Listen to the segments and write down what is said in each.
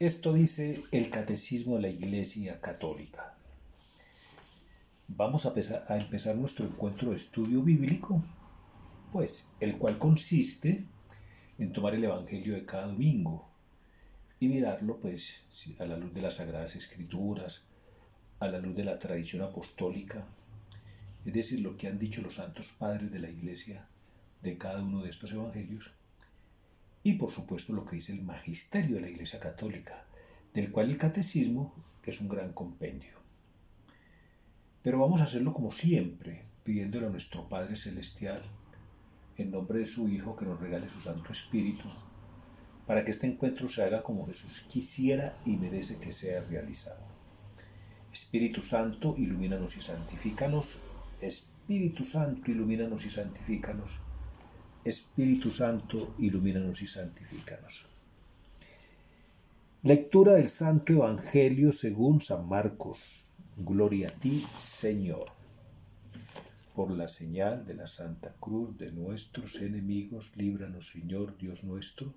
Esto dice el Catecismo de la Iglesia Católica. Vamos a empezar nuestro encuentro de estudio bíblico, pues, el cual consiste en tomar el Evangelio de cada domingo y mirarlo, pues, a la luz de las Sagradas Escrituras, a la luz de la tradición apostólica, es decir, lo que han dicho los santos padres de la Iglesia de cada uno de estos evangelios, y por supuesto lo que dice el magisterio de la Iglesia Católica, del cual el catecismo es un gran compendio. Pero vamos a hacerlo como siempre, pidiéndole a nuestro Padre Celestial, en nombre de su Hijo, que nos regale su Santo Espíritu, para que este encuentro se haga como Jesús quisiera y merece que sea realizado. Espíritu Santo, ilumínanos y santifícanos. Espíritu Santo, ilumínanos y santifícanos. Espíritu Santo, ilumínanos y santifícanos. Lectura del Santo Evangelio según San Marcos. Gloria a ti, Señor. Por la señal de la Santa Cruz de nuestros enemigos, líbranos, Señor Dios nuestro,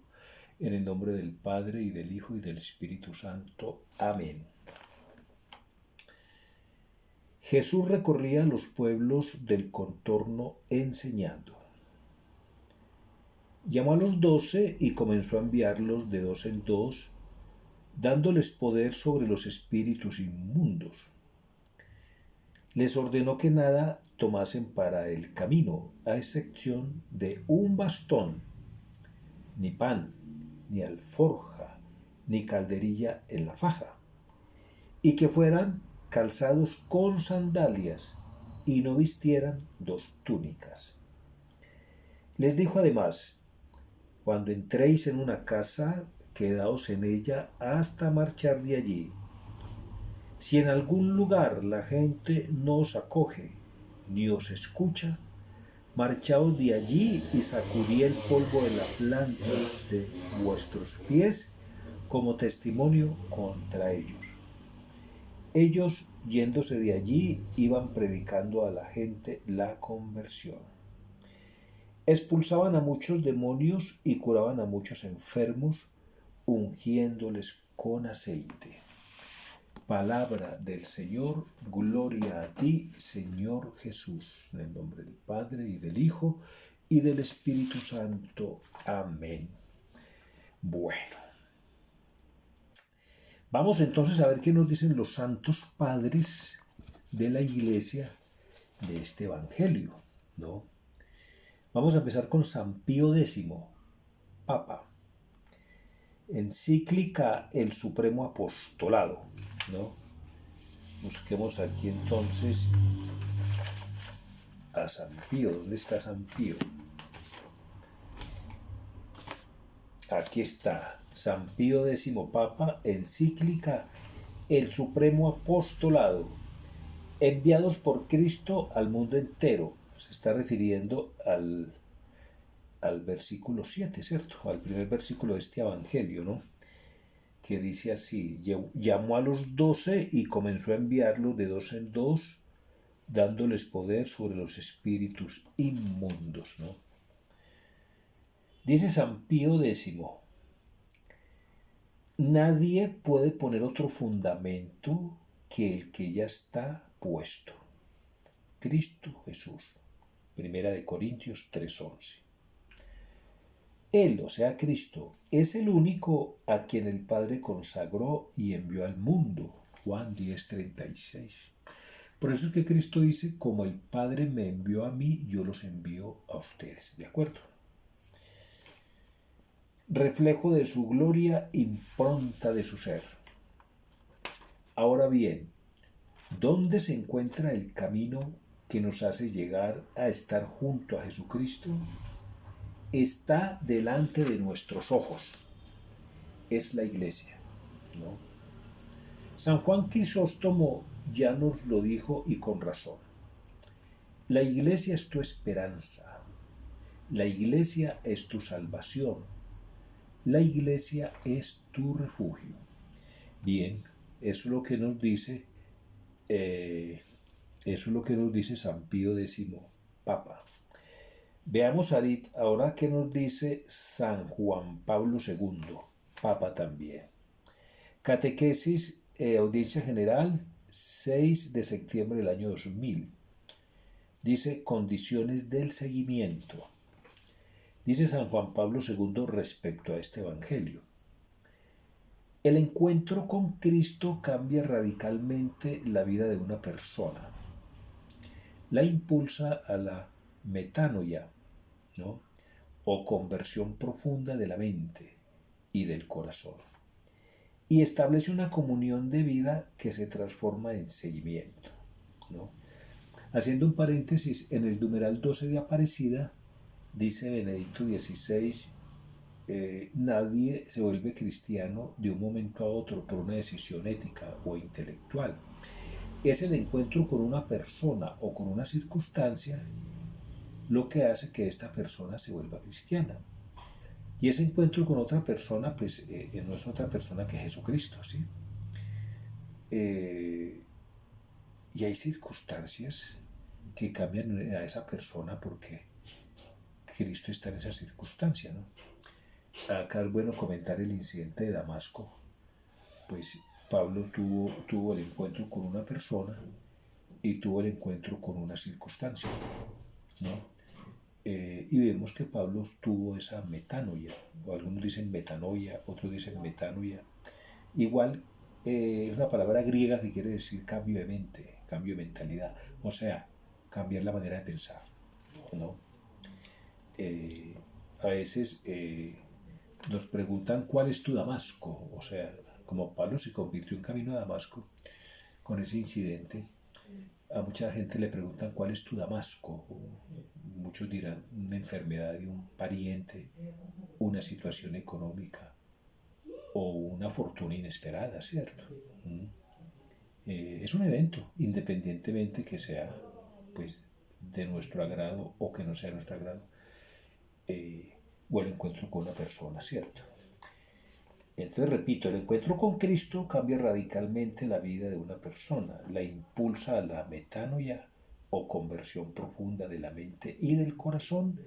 en el nombre del Padre, y del Hijo, y del Espíritu Santo. Amén. Jesús recorría los pueblos del contorno enseñando. Llamó a los 12 y comenzó a enviarlos de dos en dos, dándoles poder sobre los espíritus inmundos. Les ordenó que nada tomasen para el camino, a excepción de un bastón, ni pan, ni alforja, ni calderilla en la faja, y que fueran calzados con sandalias, y no vistieran dos túnicas. Les dijo además: cuando entréis en una casa, quedaos en ella hasta marchar de allí. Si en algún lugar la gente no os acoge, ni os escucha, marchaos de allí y sacudid el polvo de la planta de vuestros pies como testimonio contra ellos. Ellos, yéndose de allí, iban predicando a la gente la conversión. Expulsaban a muchos demonios y curaban a muchos enfermos, ungiéndoles con aceite. Palabra del Señor, gloria a ti, Señor Jesús. En el nombre del Padre, y del Hijo, y del Espíritu Santo. Amén. Bueno, vamos entonces a ver qué nos dicen los santos padres de la Iglesia de este Evangelio, ¿no? Vamos a empezar con San Pío X, Papa. Encíclica El Supremo Apostolado, ¿no? Busquemos aquí entonces a San Pío. ¿Dónde está San Pío? Aquí está. San Pío X, Papa, encíclica El Supremo Apostolado, enviados por Cristo al mundo entero. Se está refiriendo al versículo 7, ¿cierto? Al primer versículo de este Evangelio, ¿no? Que dice así: llamó a los 12 y comenzó a enviarlos de dos en dos, dándoles poder sobre los espíritus inmundos, ¿no? Dice San Pío X: nadie puede poner otro fundamento que el que ya está puesto, Cristo Jesús. Primera de Corintios 3:11. Él, o sea Cristo, es el único a quien el Padre consagró y envió al mundo. Juan 10:36. Por eso es que Cristo dice: como el Padre me envió a mí, yo los envío a ustedes. ¿De acuerdo? Reflejo de su gloria, impronta de su ser. Ahora bien, ¿dónde se encuentra el camino que nos hace llegar a estar junto a Jesucristo? Está delante de nuestros ojos. Es la Iglesia, ¿no? San Juan Crisóstomo ya nos lo dijo, y con razón. La Iglesia es tu esperanza. La Iglesia es tu salvación. La Iglesia es tu refugio. Bien, eso es lo que nos dice San Pío X, Papa. Veamos ahora qué nos dice San Juan Pablo II, Papa también. Catequesis, audiencia general, 6 de septiembre del año 2000. Dice condiciones del seguimiento. Dice San Juan Pablo II respecto a este evangelio. El encuentro con Cristo cambia radicalmente la vida de una persona. La impulsa a la metanoia, ¿no? O conversión profunda de la mente y del corazón. Y establece una comunión de vida que se transforma en seguimiento, ¿no? Haciendo un paréntesis, en el numeral 12 de Aparecida, dice Benedicto XVI, nadie se vuelve cristiano de un momento a otro por una decisión ética o intelectual. Es el encuentro con una persona o con una circunstancia lo que hace que esta persona se vuelva cristiana. Y ese encuentro con otra persona, pues no es otra persona que Jesucristo, ¿sí? Y hay circunstancias que cambian a esa persona porque Cristo está en esa circunstancia, ¿no? Acá es bueno comentar el incidente de Damasco. Pues Pablo tuvo el encuentro con una persona y tuvo el encuentro con una circunstancia, ¿no? Y vemos que Pablo tuvo esa metanoia, o algunos dicen metanoia, otros dicen metanoia. Igual es una palabra griega que quiere decir cambio de mente, cambio de mentalidad, o sea, cambiar la manera de pensar, ¿no? A veces nos preguntan cuál es tu Damasco, o sea, como Pablo se convirtió en camino a Damasco con ese incidente, a mucha gente le preguntan cuál es tu Damasco. Muchos dirán una enfermedad de un pariente, una situación económica o una fortuna inesperada, ¿cierto? Es un evento, independientemente que sea pues de nuestro agrado o que no sea de nuestro agrado, o el encuentro con una persona, ¿cierto? Entonces, repito, el encuentro con Cristo cambia radicalmente la vida de una persona, la impulsa a la metanoia o conversión profunda de la mente y del corazón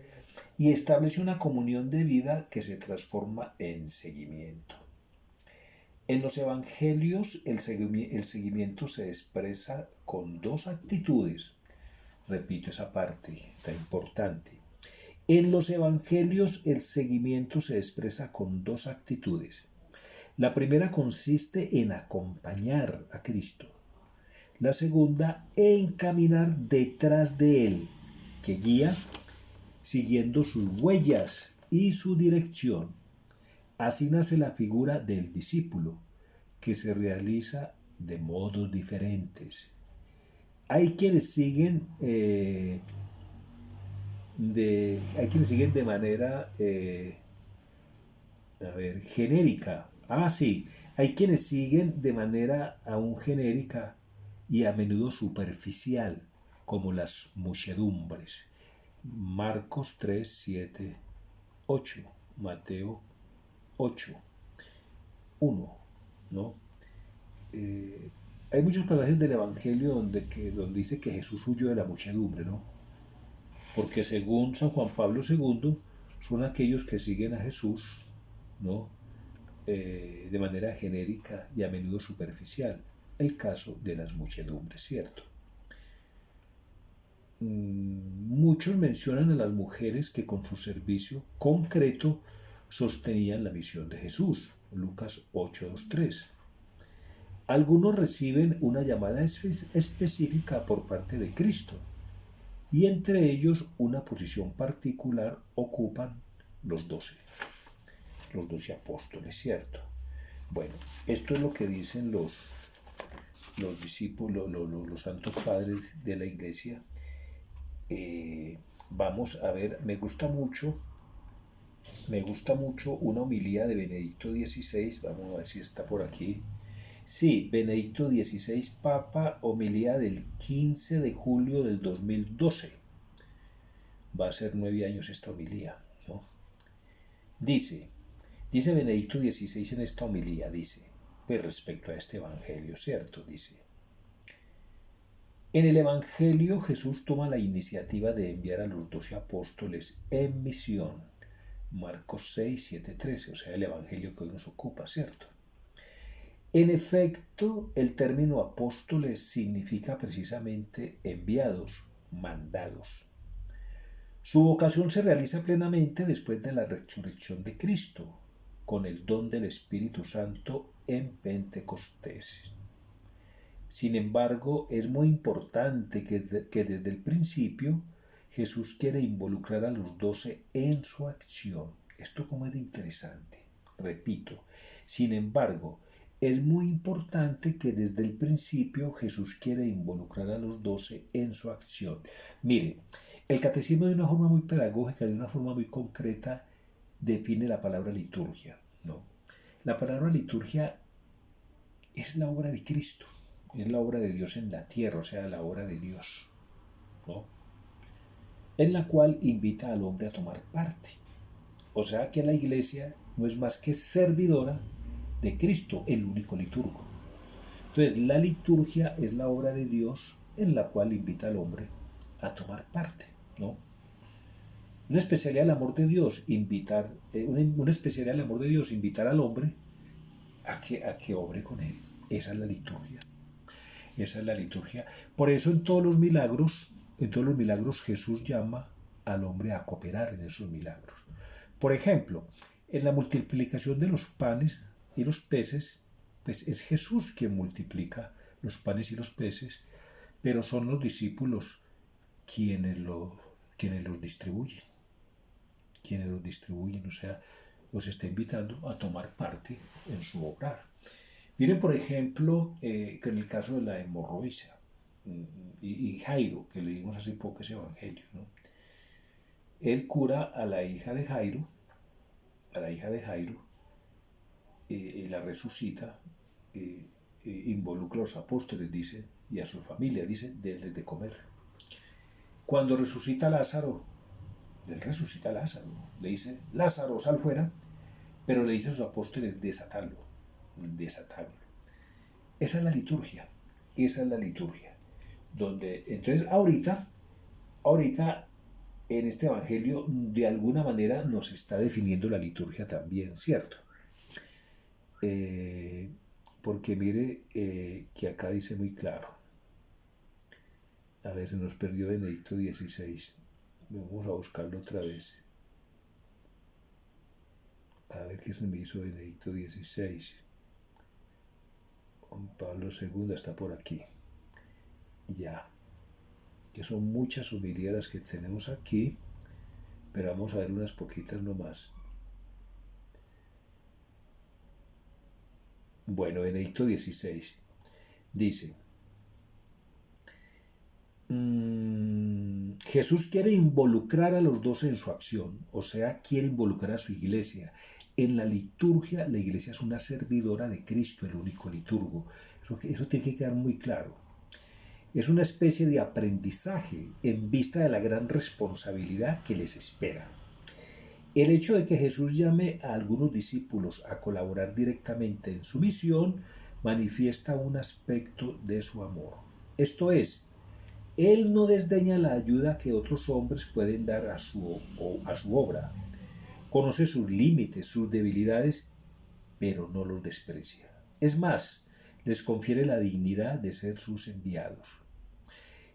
y establece una comunión de vida que se transforma en seguimiento. En los evangelios el seguimiento se expresa con dos actitudes. Repito esa parte tan importante. En los evangelios el seguimiento se expresa con dos actitudes. La primera consiste en acompañar a Cristo. La segunda, en caminar detrás de Él, que guía siguiendo sus huellas y su dirección. Así nace la figura del discípulo, que se realiza de modos diferentes. Hay quienes siguen de manera genérica. Sí, hay quienes siguen de manera aún genérica y a menudo superficial, como las muchedumbres. Marcos 3, 7, 8, Mateo 8, 1, ¿no? Hay muchos pasajes del Evangelio donde dice que Jesús huyó de la muchedumbre, ¿no? Porque según San Juan Pablo II, son aquellos que siguen a Jesús, ¿no? De manera genérica y a menudo superficial. El caso de las muchedumbres, ¿cierto? Muchos mencionan a las mujeres que con su servicio concreto sostenían la misión de Jesús. Lucas 8:23. Algunos reciben una llamada específica por parte de Cristo y entre ellos una posición particular ocupan los 12 apóstoles, ¿cierto? Bueno, esto es lo que dicen los discípulos, los santos padres de la iglesia. Vamos a ver, me gusta mucho una homilía de Benedicto XVI, vamos a ver si está por aquí. Sí, Benedicto XVI, Papa, homilía del 15 de julio del 2012. Va a ser 9 años esta homilía, ¿no? Dice Benedicto XVI en esta homilía, dice, pues respecto a este evangelio, ¿cierto? Dice, en el evangelio Jesús toma la iniciativa de enviar a los 12 apóstoles en misión. Marcos 6, 7, 13, o sea, el evangelio que hoy nos ocupa, ¿cierto? En efecto, el término apóstoles significa precisamente enviados, mandados. Su vocación se realiza plenamente después de la resurrección de Cristo, con el don del Espíritu Santo en Pentecostés. Sin embargo, es muy importante que desde el principio Jesús quiere involucrar a los 12 en su acción. Esto como es interesante. Repito, sin embargo, es muy importante que desde el principio Jesús quiere involucrar a los 12 en su acción. Mire, el catecismo de una forma muy pedagógica, de una forma muy concreta, define la palabra liturgia, ¿no? La palabra liturgia es la obra de Cristo, es la obra de Dios en la tierra, o sea, la obra de Dios, ¿no? En la cual invita al hombre a tomar parte. O sea que la iglesia no es más que servidora de Cristo, el único liturgo. Entonces, la liturgia es la obra de Dios en la cual invita al hombre a tomar parte, ¿no? Una especialidad del amor de Dios, una especialidad del amor de Dios, invitar al hombre a que obre con él. Esa es la liturgia. Esa es la liturgia. Por eso en todos los milagros Jesús llama al hombre a cooperar en esos milagros. Por ejemplo, en la multiplicación de los panes y los peces, pues es Jesús quien multiplica los panes y los peces, pero son los discípulos quienes los distribuyen. O sea, los está invitando a tomar parte en su obrar. Miren, por ejemplo, que en el caso de la hemorroísa y Jairo, que leímos hace poco ese evangelio, ¿no? Él cura a la hija de Jairo, la resucita, involucra a los apóstoles, dice, y a su familia, dice, denles de comer. Cuando resucita a Lázaro, él resucita a Lázaro, le dice, Lázaro, sal fuera, pero le dice a sus apóstoles, desatadlo. Esa es la liturgia, donde, entonces, ahorita, en este evangelio, de alguna manera nos está definiendo la liturgia también, ¿cierto? Porque mire que acá dice muy claro. A ver, se nos perdió Benedicto XVI. Vamos a buscarlo otra vez. A ver qué se me hizo Benedicto XVI. Juan Pablo II está por aquí. Ya. Que son muchas homilías que tenemos aquí, pero vamos a ver unas poquitas nomás. Bueno, Benedicto XVI dice, Jesús quiere involucrar a los 12 en su acción, o sea, quiere involucrar a su iglesia. En la liturgia, la iglesia es una servidora de Cristo, el único liturgo. Eso tiene que quedar muy claro. Es una especie de aprendizaje en vista de la gran responsabilidad que les espera. El hecho de que Jesús llame a algunos discípulos a colaborar directamente en su misión manifiesta un aspecto de su amor. Esto es, Él no desdeña la ayuda que otros hombres pueden dar a su obra. Conoce sus límites, sus debilidades, pero no los desprecia. Es más, les confiere la dignidad de ser sus enviados.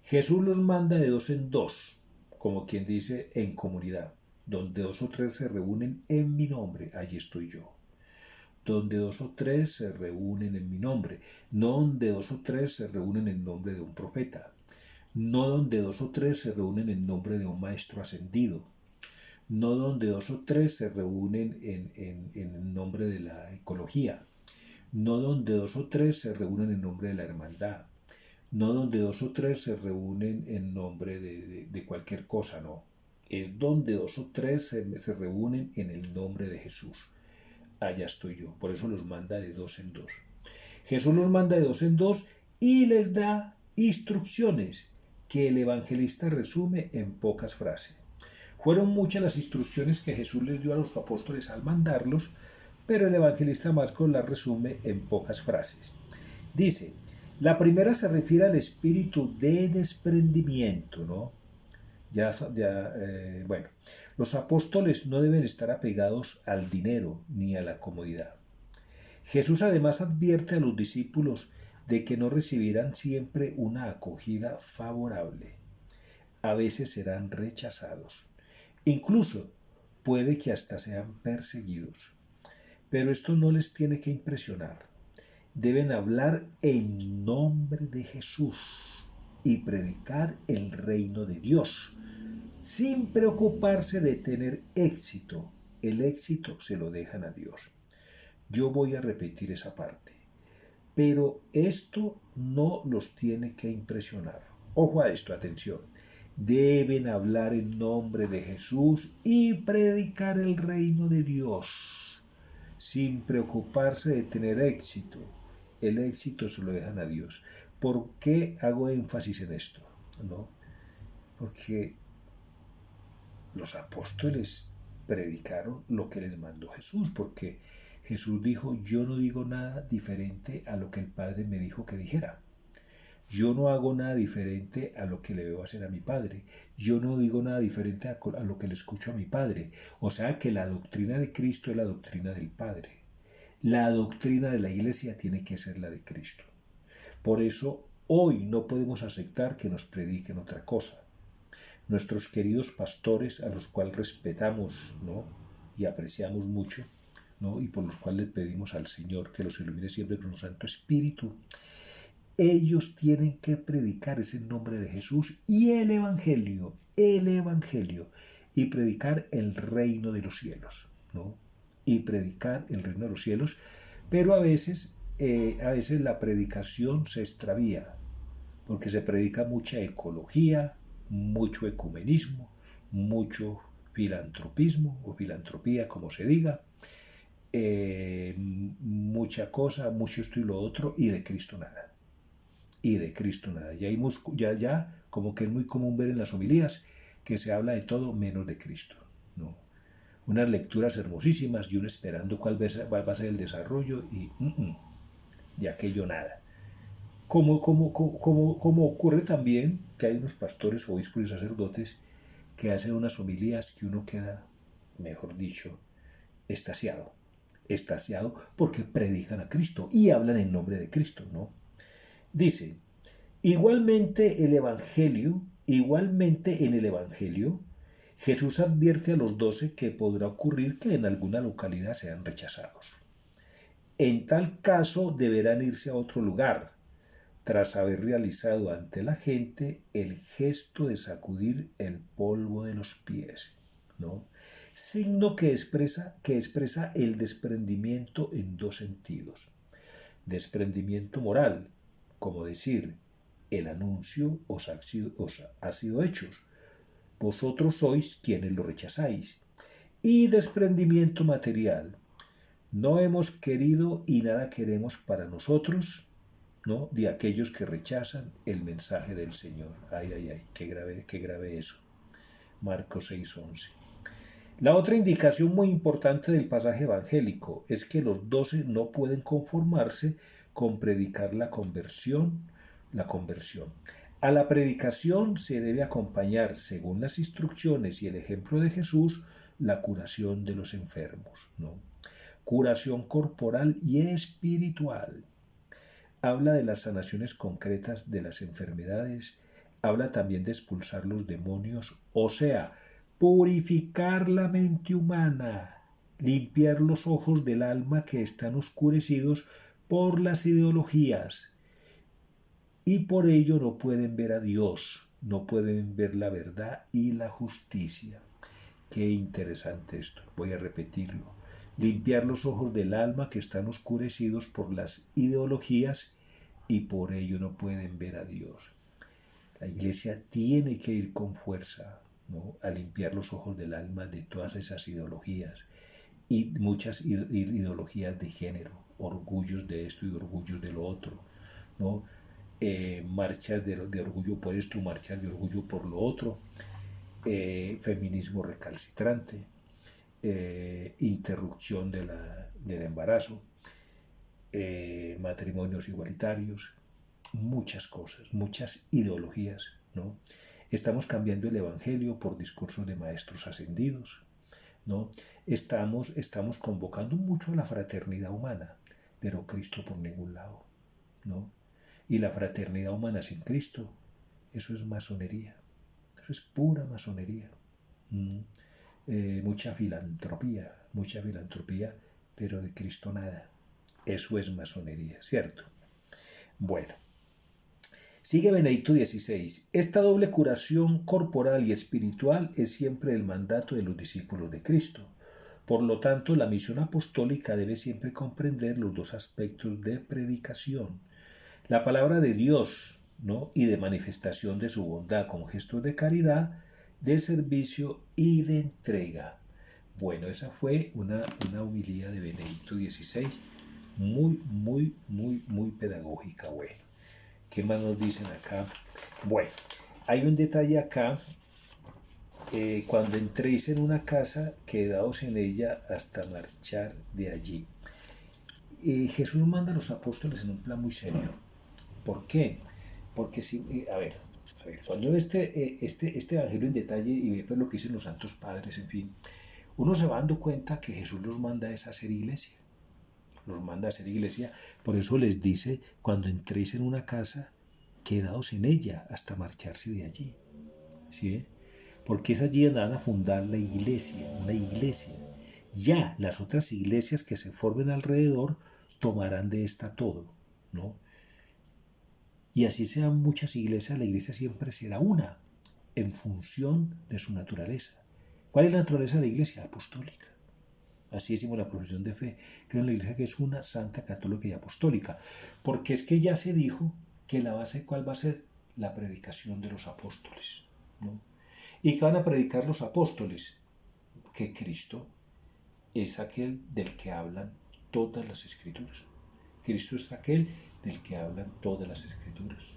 Jesús los manda de dos en dos, como quien dice, en comunidad. Donde 2 o 3 se reúnen en mi nombre, allí estoy yo. Donde 2 o 3 se reúnen en mi nombre, no donde 2 o 3 se reúnen en nombre de un profeta, no donde 2 o 3 se reúnen en nombre de un maestro ascendido, no donde 2 o 3 se reúnen en nombre de la ecología, no donde 2 o 3 se reúnen en nombre de la hermandad, no donde 2 o 3 se reúnen en nombre de cualquier cosa, no. Es donde 2 o 3 se reúnen en el nombre de Jesús. Allá estoy yo. Por eso los manda de 2 en 2. Jesús los manda de 2 en 2 y les da instrucciones que el evangelista resume en pocas frases. Fueron muchas las instrucciones que Jesús les dio a los apóstoles al mandarlos, pero el evangelista Marcos las resume en pocas frases. Dice, la primera se refiere al espíritu de desprendimiento, ¿no? Bueno, los apóstoles no deben estar apegados al dinero ni a la comodidad. Jesús además advierte a los discípulos de que no recibirán siempre una acogida favorable. A veces serán rechazados. Incluso puede que hasta sean perseguidos. Pero esto no les tiene que impresionar. Deben hablar en nombre de Jesús y predicar el reino de Dios, sin preocuparse de tener éxito. El éxito se lo dejan a Dios. Yo voy a repetir esa parte. Pero esto no los tiene que impresionar. Ojo a esto, atención. Deben hablar en nombre de Jesús y predicar el reino de Dios, sin preocuparse de tener éxito. El éxito se lo dejan a Dios. ¿Por qué hago énfasis en esto? ¿No? Porque los apóstoles predicaron lo que les mandó Jesús, porque Jesús dijo, yo no digo nada diferente a lo que el Padre me dijo que dijera. Yo no hago nada diferente a lo que le veo hacer a mi Padre. Yo no digo nada diferente a lo que le escucho a mi Padre. O sea que la doctrina de Cristo es la doctrina del Padre. La doctrina de la Iglesia tiene que ser la de Cristo. Por eso hoy no podemos aceptar que nos prediquen otra cosa. Nuestros queridos pastores, a los cuales respetamos, ¿no?, y apreciamos mucho, ¿no?, y por los cuales le pedimos al Señor que los ilumine siempre con su Santo Espíritu, ellos tienen que predicar ese nombre de Jesús y el Evangelio, y predicar el reino de los cielos, ¿no? Y predicar el reino de los cielos, pero a veces la predicación se extravía, porque se predica mucha ecología, mucho ecumenismo, mucho filantropismo o filantropía, como se diga, mucha cosa, mucho esto y lo otro, y de Cristo nada. Y de Cristo nada. Ya como que es muy común ver en las homilías que se habla de todo menos de Cristo, ¿no? Unas lecturas hermosísimas y uno esperando cuál va a ser el desarrollo y de aquello nada. Como ocurre también que hay unos pastores, obispos y sacerdotes que hacen unas homilías que uno queda, mejor dicho, extasiado porque predican a Cristo y hablan en nombre de Cristo, ¿no? Dice, igualmente en el Evangelio, Jesús advierte a los 12 que podrá ocurrir que en alguna localidad sean rechazados. En tal caso deberán irse a otro lugar, tras haber realizado ante la gente el gesto de sacudir el polvo de los pies, ¿no? Signo que expresa el desprendimiento en dos sentidos. Desprendimiento moral, como decir, el anuncio os ha sido hecho, vosotros sois quienes lo rechazáis. Y desprendimiento material, no hemos querido y nada queremos para nosotros, ¿no?, de aquellos que rechazan el mensaje del Señor. Ay, qué grave eso. Marcos 6:11. La otra indicación muy importante del pasaje evangélico es que los 12 no pueden conformarse con predicar la conversión. A la predicación se debe acompañar, según las instrucciones y el ejemplo de Jesús, la curación de los enfermos, ¿no? Curación corporal y espiritual. Habla de las sanaciones concretas de las enfermedades, habla también de expulsar los demonios, o sea, purificar la mente humana, limpiar los ojos del alma que están oscurecidos por las ideologías y por ello no pueden ver a Dios, no pueden ver la verdad y la justicia. Qué interesante esto, voy a repetirlo. Limpiar los ojos del alma que están oscurecidos por las ideologías y por ello no pueden ver a Dios. La Iglesia tiene que ir con fuerza, ¿no?, a limpiar los ojos del alma de todas esas ideologías y muchas ideologías de género, orgullos de esto y orgullos de lo otro, ¿no? Marchas de orgullo por esto, marchas de orgullo por lo otro, feminismo recalcitrante, interrupción del embarazo, matrimonios igualitarios, muchas cosas, muchas ideologías, ¿no? Estamos cambiando el evangelio por discursos de maestros ascendidos, ¿no? Estamos convocando mucho a la fraternidad humana, pero Cristo por ningún lado, ¿no? Y la fraternidad humana sin Cristo, eso es masonería, eso es pura masonería. Mucha filantropía, pero de Cristo nada. Eso es masonería, ¿cierto? Bueno, sigue Benedicto XVI. Esta doble curación corporal y espiritual es siempre el mandato de los discípulos de Cristo. Por lo tanto, la misión apostólica debe siempre comprender los dos aspectos de predicación. La palabra de Dios, ¿no? Y de manifestación de su bondad con gestos de caridad, de servicio y de entrega. Bueno, esa fue una homilía de Benedicto XVI, muy pedagógica. Bueno, ¿qué más nos dicen acá? Bueno, hay un detalle acá. Cuando entréis en una casa, quedaos en ella hasta marchar de allí. Jesús manda a los apóstoles en un plan muy serio. ¿Por qué? Porque si, a ver, cuando ve este evangelio en detalle y ve pues lo que dicen los santos padres, en fin, uno se va dando cuenta que Jesús los manda a hacer iglesia. Los manda a hacer iglesia. Por eso les dice, cuando entréis en una casa, quedaos en ella hasta marcharse de allí. ¿Sí? Porque es allí donde van a fundar la iglesia, una iglesia. Ya las otras iglesias que se formen alrededor tomarán de esta todo, ¿no? Y así sean muchas iglesias, la iglesia siempre será una, en función de su naturaleza. ¿Cuál es la naturaleza de la iglesia? Apostólica. Así decimos la profesión de fe. Creo en la iglesia que es una, santa, católica y apostólica. Porque es que ya se dijo que la base, ¿cuál va a ser? La predicación de los apóstoles, ¿no? ¿Y qué van a predicar los apóstoles? Que Cristo es aquel del que hablan todas las escrituras. Cristo es aquel del que hablan todas las escrituras,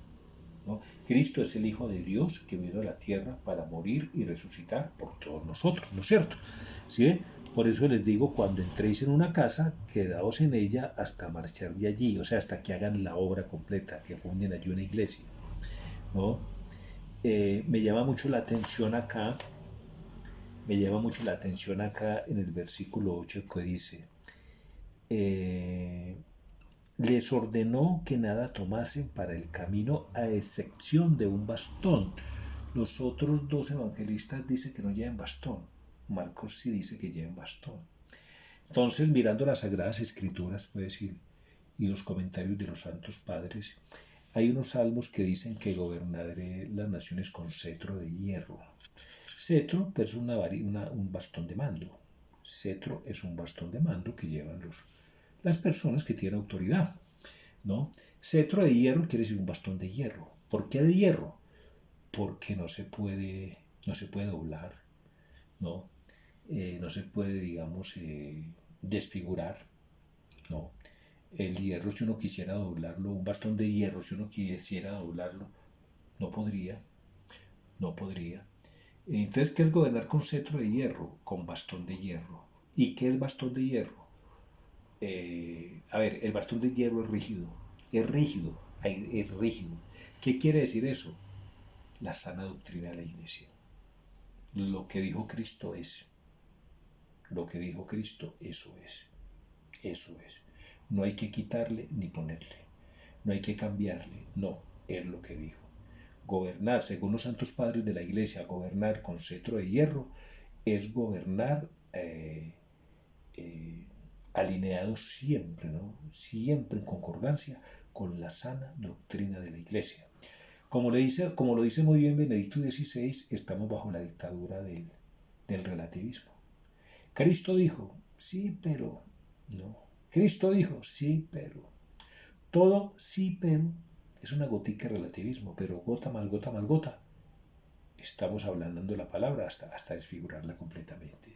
¿no? Cristo es el Hijo de Dios que vino a la tierra para morir y resucitar por todos nosotros, ¿no es cierto? ¿Sí? Por eso les digo, cuando entréis en una casa, quedaos en ella hasta marchar de allí, o sea, hasta que hagan la obra completa, que funden allí una iglesia, ¿no? Me llama mucho la atención acá en el versículo 8 que dice, les ordenó que nada tomasen para el camino a excepción de un bastón. Los otros dos evangelistas dicen que no lleven bastón. Marcos sí dice que lleven bastón. Entonces, mirando las Sagradas Escrituras, puede decir, y los comentarios de los santos padres, hay unos salmos que dicen que gobernaré las naciones con cetro de hierro. Cetro pues, es un bastón de mando. Cetro es un bastón de mando que llevan las personas que tienen autoridad, ¿no? Cetro de hierro quiere decir un bastón de hierro. ¿Por qué de hierro? Porque no se puede doblar, ¿no? No se puede, digamos, desfigurar, ¿no? El hierro, si uno quisiera doblarlo, un bastón de hierro, si uno quisiera doblarlo, no podría. Entonces, ¿qué es gobernar con cetro de hierro? Con bastón de hierro. ¿Y qué es bastón de hierro? El bastón de hierro es rígido. Es rígido. ¿Qué quiere decir eso? La sana doctrina de la iglesia. Lo que dijo Cristo es. Lo que dijo Cristo, eso es. Eso es. No hay que quitarle ni ponerle. No hay que cambiarle. No, es lo que dijo. Gobernar, según los santos padres de la iglesia, gobernar con cetro de hierro es gobernar alineado siempre, ¿no? Siempre en concordancia con la sana doctrina de la iglesia. Como lo dice muy bien Benedicto XVI, estamos bajo la dictadura del relativismo. Cristo dijo, sí, pero no. Cristo dijo, sí, pero. Todo sí, pero es una gotica de relativismo, pero gota mal gota mal gota. Estamos hablando de la palabra hasta desfigurarla completamente.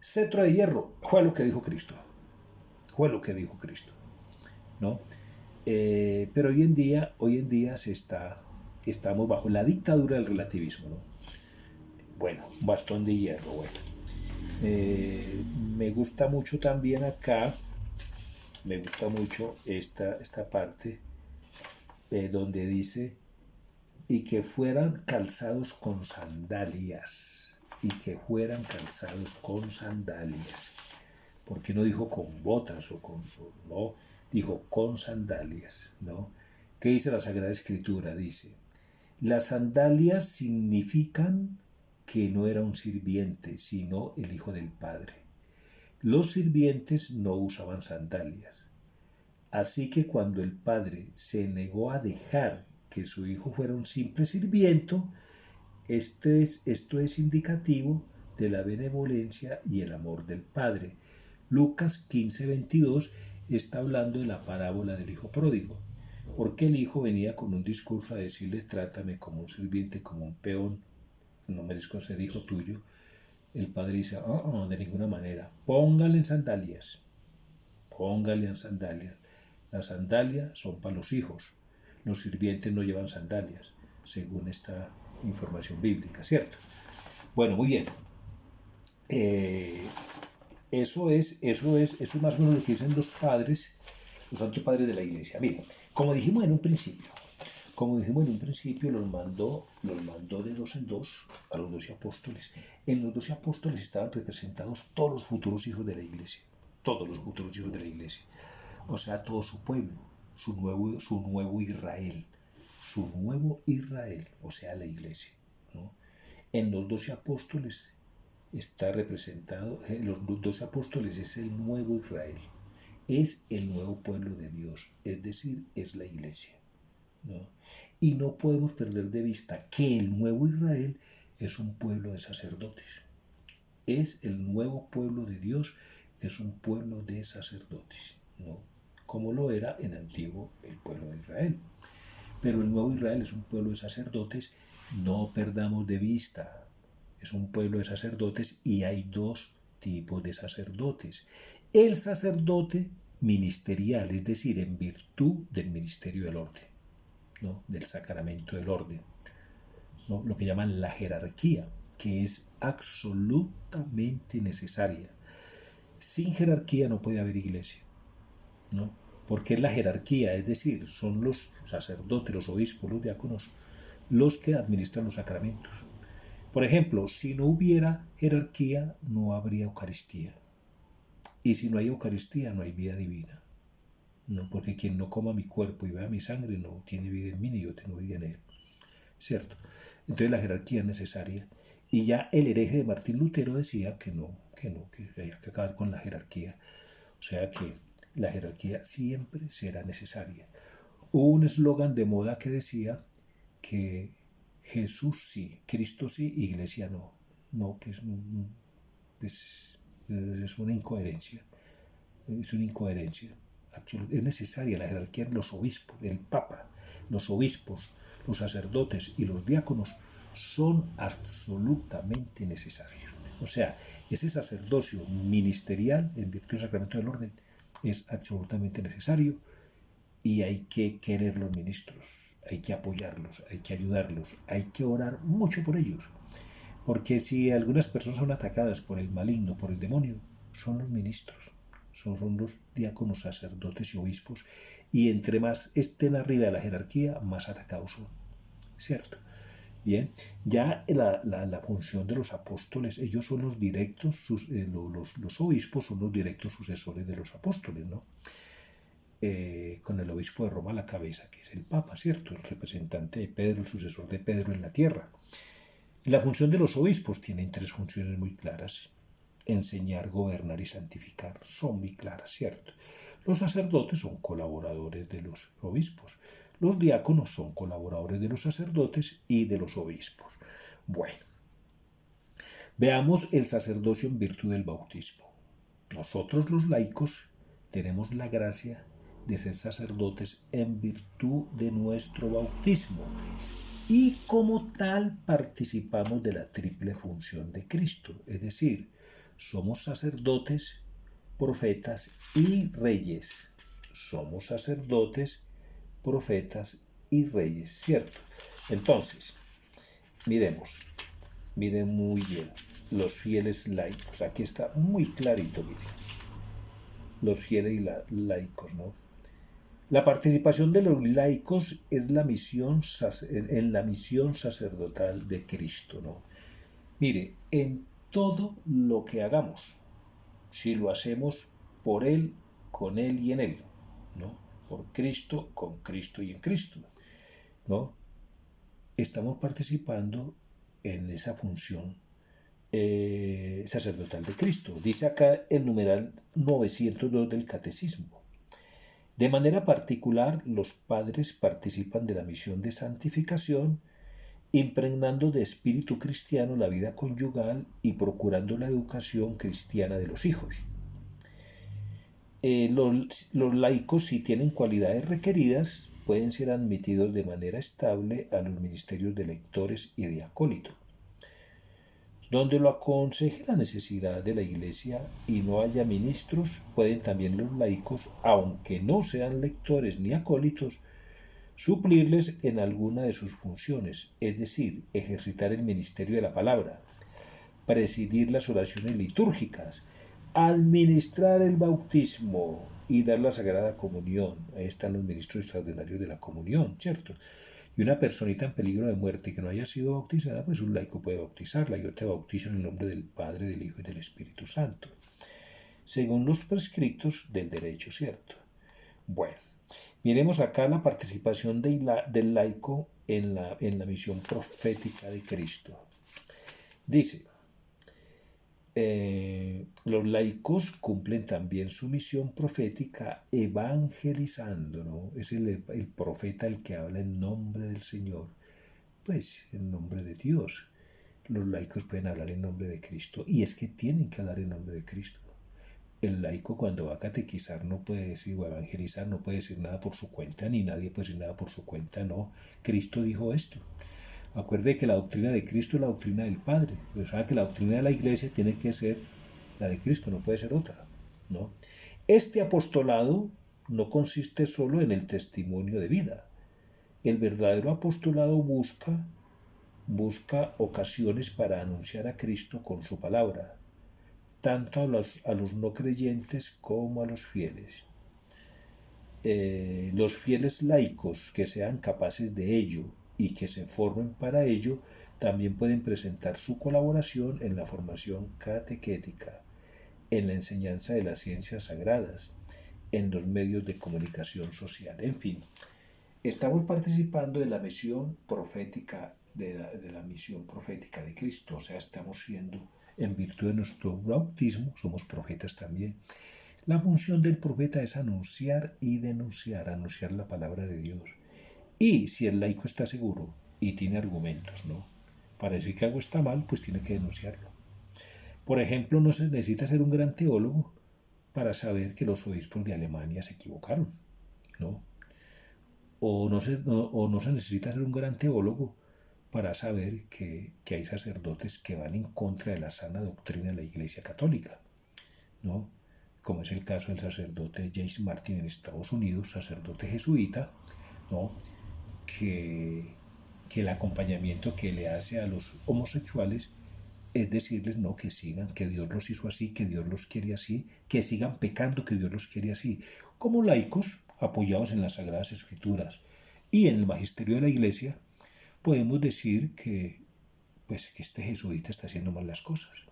Cetro de hierro, fue lo que dijo Cristo. Fue lo que dijo Cristo, ¿no? Pero hoy en día estamos bajo la dictadura del relativismo, ¿no? Bueno, bastón de hierro, bueno. Me gusta mucho también acá, me gusta mucho esta parte donde dice, y que fueran calzados con sandalias, ¿Por qué no dijo con botas no? Dijo, con sandalias, ¿no? ¿Qué dice la Sagrada Escritura? Dice, las sandalias significan que no era un sirviente, sino el Hijo del Padre. Los sirvientes no usaban sandalias. Así que cuando el Padre se negó a dejar que su Hijo fuera un simple sirviento, esto es indicativo de la benevolencia y el amor del Padre. Lucas 15:22 está hablando de la parábola del Hijo pródigo, porque el Hijo venía con un discurso a decirle, trátame como un sirviente, como un peón, no merezco ser hijo tuyo. El Padre dice, de ninguna manera, póngale en sandalias, póngale en sandalias. Las sandalias son para los hijos, los sirvientes no llevan sandalias, según esta información bíblica, ¿cierto? Bueno, muy bien. Eso es más o menos lo que dicen los padres, los santos padres de la iglesia. Miren, como dijimos en un principio, los mandó de dos en dos a los 12 apóstoles. En los 12 apóstoles estaban representados todos los futuros hijos de la iglesia, todos los futuros hijos de la iglesia. O sea, todo su pueblo, su nuevo Israel, o sea, la iglesia, ¿no? En los 12 apóstoles está representado, los 12 apóstoles es el nuevo Israel, es el nuevo pueblo de Dios, es decir, es la iglesia, ¿no? Y no podemos perder de vista que el nuevo Israel es un pueblo de sacerdotes, es el nuevo pueblo de Dios, es un pueblo de sacerdotes, ¿no? Como lo era en antiguo el pueblo de Israel. Pero el nuevo Israel es un pueblo de sacerdotes, no perdamos de vista, es un pueblo de sacerdotes y hay dos tipos de sacerdotes. El sacerdote ministerial, es decir, en virtud del ministerio del orden, ¿no? Del sacramento del orden, ¿no? Lo que llaman la jerarquía, que es absolutamente necesaria. Sin jerarquía no puede haber iglesia, ¿no? Porque es la jerarquía, es decir, son los sacerdotes, los obispos, los diáconos, los que administran los sacramentos. Por ejemplo, si no hubiera jerarquía, no habría Eucaristía. Y si no hay Eucaristía, no hay vida divina, ¿no? Porque quien no coma mi cuerpo y vea mi sangre no tiene vida en mí ni yo tengo vida en él, ¿cierto? Entonces la jerarquía es necesaria. Y ya el hereje de Martín Lutero decía que había que acabar con la jerarquía. O sea que la jerarquía siempre será necesaria. Hubo un eslogan de moda que decía que Jesús sí, Cristo sí, Iglesia no. No, es una incoherencia. Es una incoherencia. Es necesaria la jerarquía en los obispos, el Papa, los obispos, los sacerdotes y los diáconos son absolutamente necesarios. O sea, ese sacerdocio ministerial en virtud del sacramento del orden es absolutamente necesario y hay que querer los ministros, hay que apoyarlos, hay que ayudarlos, hay que orar mucho por ellos. Porque si algunas personas son atacadas por el maligno, por el demonio, son los ministros, son los diáconos, sacerdotes y obispos, y entre más estén arriba de la jerarquía, más atacados son, ¿cierto? Bien, ya la función de los apóstoles, ellos son los directos, los obispos son los directos sucesores de los apóstoles, ¿no? Con el obispo de Roma a la cabeza, que es el Papa, ¿cierto? El representante de Pedro, el sucesor de Pedro en la tierra. La función de los obispos tienen tres funciones muy claras: enseñar, gobernar y santificar. Son muy claras, ¿cierto? Los sacerdotes son colaboradores de los obispos. Los diáconos son colaboradores de los sacerdotes y de los obispos. Bueno, veamos el sacerdocio en virtud del bautismo. Nosotros los laicos tenemos la gracia de ser sacerdotes en virtud de nuestro bautismo y como tal participamos de la triple función de Cristo, es decir, somos sacerdotes, profetas y reyes. Somos sacerdotes, profetas y reyes, ¿cierto? Entonces, miren muy bien, los fieles laicos, aquí está muy clarito, miren, los fieles laicos, ¿no? La participación de los laicos es en la misión sacerdotal de Cristo, ¿no? Mire, en todo lo que hagamos, si lo hacemos por Él, con Él y en Él, ¿no? por Cristo, con Cristo y en Cristo, ¿no? Estamos participando en esa función sacerdotal de Cristo. Dice acá el numeral 902 del Catecismo. De manera particular, los padres participan de la misión de santificación, impregnando de espíritu cristiano la vida conyugal y procurando la educación cristiana de los hijos. Los laicos, si tienen cualidades requeridas, pueden ser admitidos de manera estable a los ministerios de lectores y de acólitos. Donde lo aconseje la necesidad de la Iglesia y no haya ministros, pueden también los laicos, aunque no sean lectores ni acólitos, suplirles en alguna de sus funciones, es decir, ejercitar el ministerio de la palabra, presidir las oraciones litúrgicas, administrar el bautismo y dar la Sagrada Comunión. Ahí están los ministros extraordinarios de la comunión, ¿cierto? Y una personita en peligro de muerte que no haya sido bautizada, pues un laico puede bautizarla. Yo te bautizo en el nombre del Padre, del Hijo y del Espíritu Santo, según los prescriptos del derecho, ¿cierto? Bueno, miremos acá la participación del laico en la misión profética de Cristo. Dice, los laicos cumplen también su misión profética evangelizando, ¿no? Es el profeta el que habla en nombre del Señor, pues en nombre de Dios. Los laicos pueden hablar en nombre de Cristo, y es que tienen que hablar en nombre de Cristo. El laico cuando va a catequizar no puede decir, o evangelizar, no puede decir nada por su cuenta, ni nadie puede decir nada por su cuenta, no. Cristo dijo esto. Acuerde que la doctrina de Cristo es la doctrina del Padre. O sea, que la doctrina de la Iglesia tiene que ser la de Cristo, no puede ser otra, ¿no? Este apostolado no consiste solo en el testimonio de vida. El verdadero apostolado busca ocasiones para anunciar a Cristo con su palabra, tanto a los no creyentes como a los fieles. Los fieles laicos que sean capaces de ello y que se formen para ello, también pueden presentar su colaboración en la formación catequética, en la enseñanza de las ciencias sagradas, en los medios de comunicación social. En fin, estamos participando de la misión profética, de la misión profética de Cristo. O sea, estamos siendo, en virtud de nuestro bautismo, somos profetas también. La función del profeta es anunciar y denunciar, anunciar la palabra de Dios. Y si el laico está seguro y tiene argumentos, ¿no?, para decir que algo está mal, pues tiene que denunciarlo. Por ejemplo, no se necesita ser un gran teólogo para saber que los obispos de Alemania se equivocaron, ¿no? O no se necesita ser un gran teólogo para saber que hay sacerdotes que van en contra de la sana doctrina de la Iglesia Católica, ¿no? Como es el caso del sacerdote James Martin en Estados Unidos, sacerdote jesuita, ¿no?, que el acompañamiento que le hace a los homosexuales es decirles, no, que sigan, que Dios los hizo así, que Dios los quiere así, que sigan pecando, que Dios los quiere así. Como laicos, apoyados en las Sagradas Escrituras y en el magisterio de la Iglesia, podemos decir que este jesuita está haciendo mal las cosas.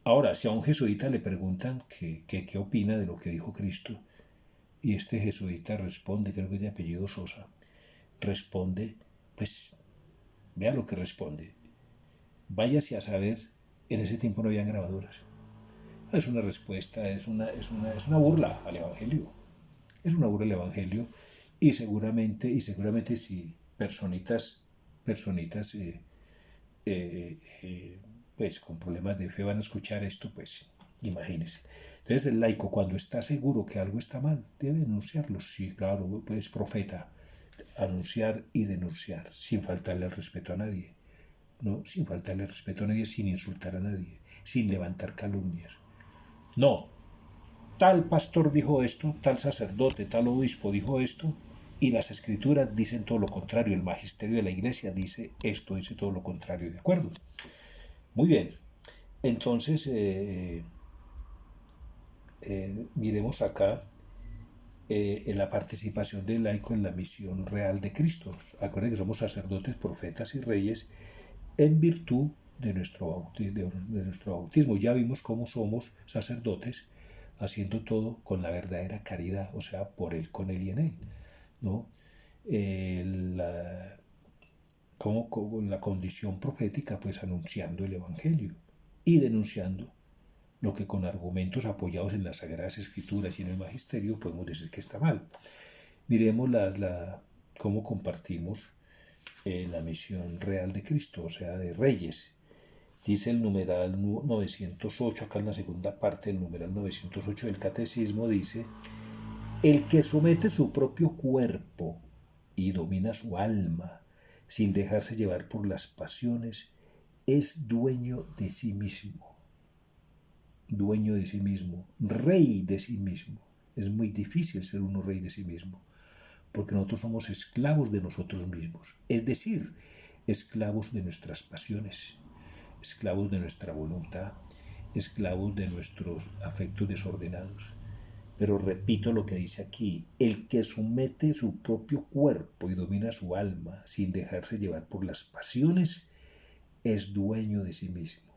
Ahora, si a un jesuita le preguntan qué opina de lo que dijo Cristo, y este jesuita responde, creo que es de apellido Sosa, responde, pues vea lo que responde. Váyase a saber, en ese tiempo no habían grabadoras. Es una respuesta, es una burla al Evangelio. Es una burla al Evangelio, y seguramente si personitas pues con problemas de fe van a escuchar esto, pues imagínense. Entonces el laico, cuando está seguro que algo está mal, debe denunciarlo. Sí, claro, pues profeta, anunciar y denunciar, sin faltarle el respeto a nadie, ¿no? Sin faltarle el respeto a nadie, sin insultar a nadie, sin levantar calumnias. No, tal pastor dijo esto, tal sacerdote, tal obispo dijo esto, y las Escrituras dicen todo lo contrario. El magisterio de la Iglesia dice esto, dice todo lo contrario, ¿de acuerdo? Muy bien, entonces miremos acá en la participación del laico en la misión real de Cristo. Acuérdense que somos sacerdotes, profetas y reyes en virtud de nuestro bautismo. Ya vimos cómo somos sacerdotes haciendo todo con la verdadera caridad, o sea, por Él, con Él y en Él, ¿no? La, como la condición profética, pues anunciando el Evangelio y denunciando lo que con argumentos apoyados en las Sagradas Escrituras y en el Magisterio podemos decir que está mal. Miremos cómo compartimos la misión real de Cristo, o sea, de reyes. Dice el numeral 908, acá en la segunda parte del numeral 908 del Catecismo, dice: el que somete su propio cuerpo y domina su alma sin dejarse llevar por las pasiones es dueño de sí mismo. Dueño de sí mismo, rey de sí mismo. Es muy difícil ser uno rey de sí mismo, porque nosotros somos esclavos de nosotros mismos, es decir, esclavos de nuestras pasiones, esclavos de nuestra voluntad, esclavos de nuestros afectos desordenados. Pero repito lo que dice aquí: el que somete su propio cuerpo y domina su alma sin dejarse llevar por las pasiones es dueño de sí mismo.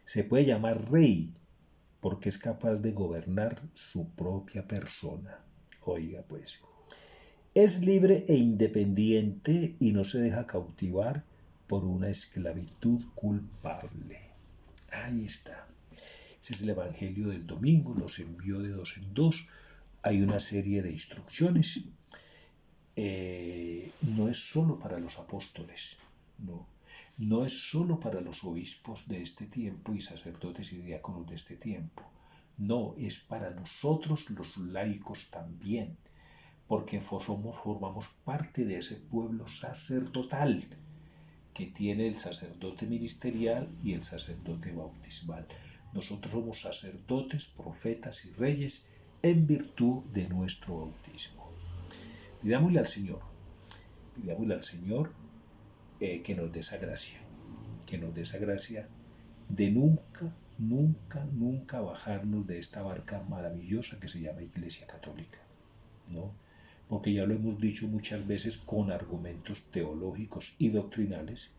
Se puede llamar rey porque es capaz de gobernar su propia persona. Oiga pues, es libre e independiente y no se deja cautivar por una esclavitud culpable. Ahí está. Ese es el Evangelio del domingo, los envió de dos en dos. Hay una serie de instrucciones. No es solo para los apóstoles, no. No es solo para los obispos de este tiempo y sacerdotes y diáconos de este tiempo. No, es para nosotros los laicos también, porque formamos parte de ese pueblo sacerdotal que tiene el sacerdote ministerial y el sacerdote bautismal. Nosotros somos sacerdotes, profetas y reyes en virtud de nuestro bautismo. Pidámosle al Señor que nos dé esa gracia, de nunca, nunca, nunca bajarnos de esta barca maravillosa que se llama Iglesia Católica, ¿no? Porque ya lo hemos dicho muchas veces con argumentos teológicos y doctrinales,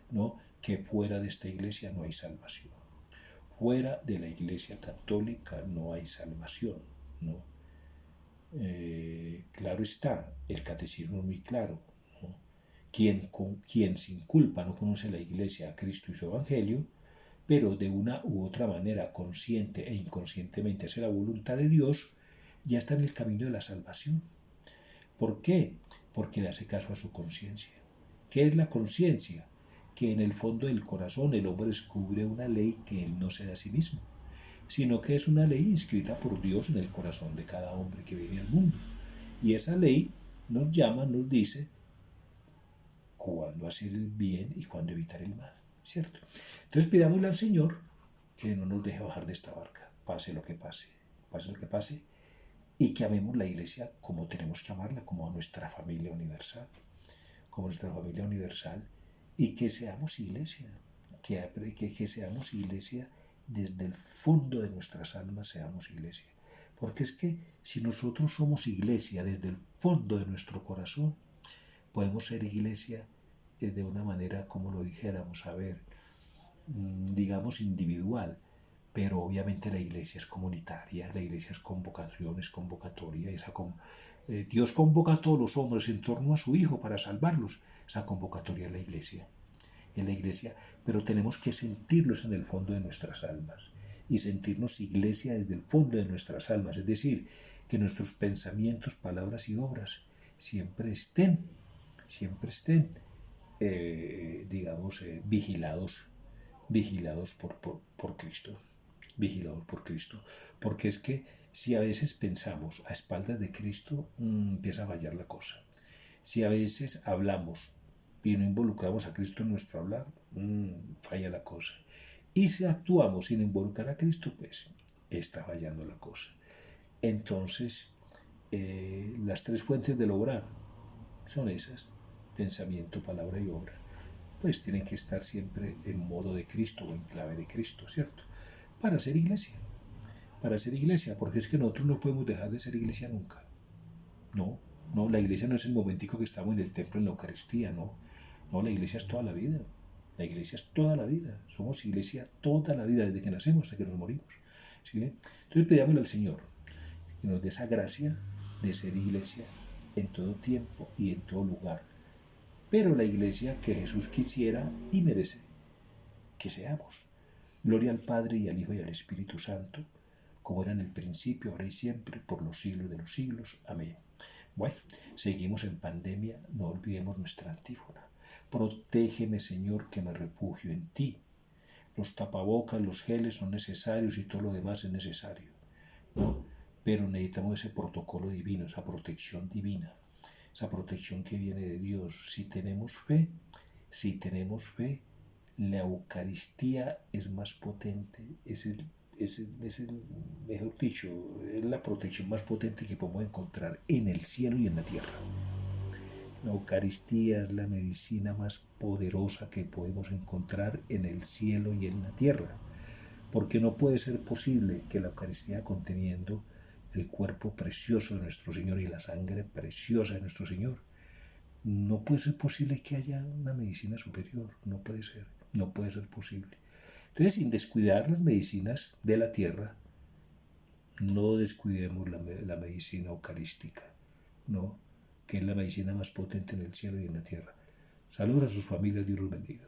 ¿no? Que fuera de esta iglesia no hay salvación. Fuera de la Iglesia Católica no hay salvación, ¿no? Claro está, el catecismo es muy claro, ¿no? Quien sin culpa no conoce la Iglesia, a Cristo y su Evangelio, pero de una u otra manera, consciente e inconscientemente, hace la voluntad de Dios, ya está en el camino de la salvación. ¿Por qué? Porque le hace caso a su conciencia. ¿Qué es la conciencia? Que en el fondo del corazón el hombre descubre una ley que él no se da a sí mismo, sino que es una ley inscrita por Dios en el corazón de cada hombre que viene al mundo. Y esa ley nos llama, nos dice cuándo hacer el bien y cuándo evitar el mal, ¿cierto? Entonces pidámosle al Señor que no nos deje bajar de esta barca, pase lo que pase, y que amemos la iglesia como tenemos que amarla, como nuestra familia universal, y que seamos iglesia, que seamos iglesia desde el fondo de nuestras almas, seamos iglesia. Porque es que si nosotros somos iglesia desde el fondo de nuestro corazón, podemos ser iglesia de una manera, como lo dijéramos, digamos individual, pero obviamente la iglesia es comunitaria, la iglesia es convocación, es convocatoria, Dios convoca a todos los hombres en torno a su Hijo para salvarlos. Esa convocatoria es la iglesia, pero tenemos que sentirlos en el fondo de nuestras almas y sentirnos iglesia desde el fondo de nuestras almas, es decir, que nuestros pensamientos, palabras y obras siempre estén vigilados por Cristo, porque es que si a veces pensamos a espaldas de Cristo, empieza a fallar la cosa. Si a veces hablamos y no involucramos a Cristo en nuestro hablar, falla la cosa. Y si actuamos sin involucrar a Cristo, pues está fallando la cosa. Entonces, las tres fuentes del obrar son esas: pensamiento, palabra y obra. Pues tienen que estar siempre en modo de Cristo o en clave de Cristo, ¿cierto? Para ser iglesia, porque es que nosotros no podemos dejar de ser iglesia nunca. No, la iglesia no es el momentico que estamos en el templo en la Eucaristía, no, la iglesia es toda la vida, somos iglesia toda la vida, desde que nacemos hasta que nos morimos. ¿Sí ven? Entonces pidámosle al Señor que nos dé esa gracia de ser iglesia en todo tiempo y en todo lugar. Pero la iglesia que Jesús quisiera y merece que seamos. Gloria al Padre y al Hijo y al Espíritu Santo, como era en el principio, ahora y siempre, por los siglos de los siglos. Amén. Bueno, seguimos en pandemia, no olvidemos nuestra antífona. Protégeme, Señor, que me refugio en ti. Los tapabocas, los geles son necesarios y todo lo demás es necesario, ¿no? Pero necesitamos ese protocolo divino, esa protección divina, esa protección que viene de Dios. Si tenemos fe, la Eucaristía es más potente, mejor dicho, es la protección más potente que podemos encontrar en el cielo y en la tierra. La Eucaristía es la medicina más poderosa que podemos encontrar en el cielo y en la tierra, porque no puede ser posible que la Eucaristía, conteniendo el cuerpo precioso de nuestro Señor y la sangre preciosa de nuestro Señor, no puede ser posible que haya una medicina superior, no puede ser posible. Entonces, sin descuidar las medicinas de la tierra, no descuidemos la medicina eucarística, ¿no? Que es la medicina más potente en el cielo y en la tierra. Saludos a sus familias, Dios los bendiga.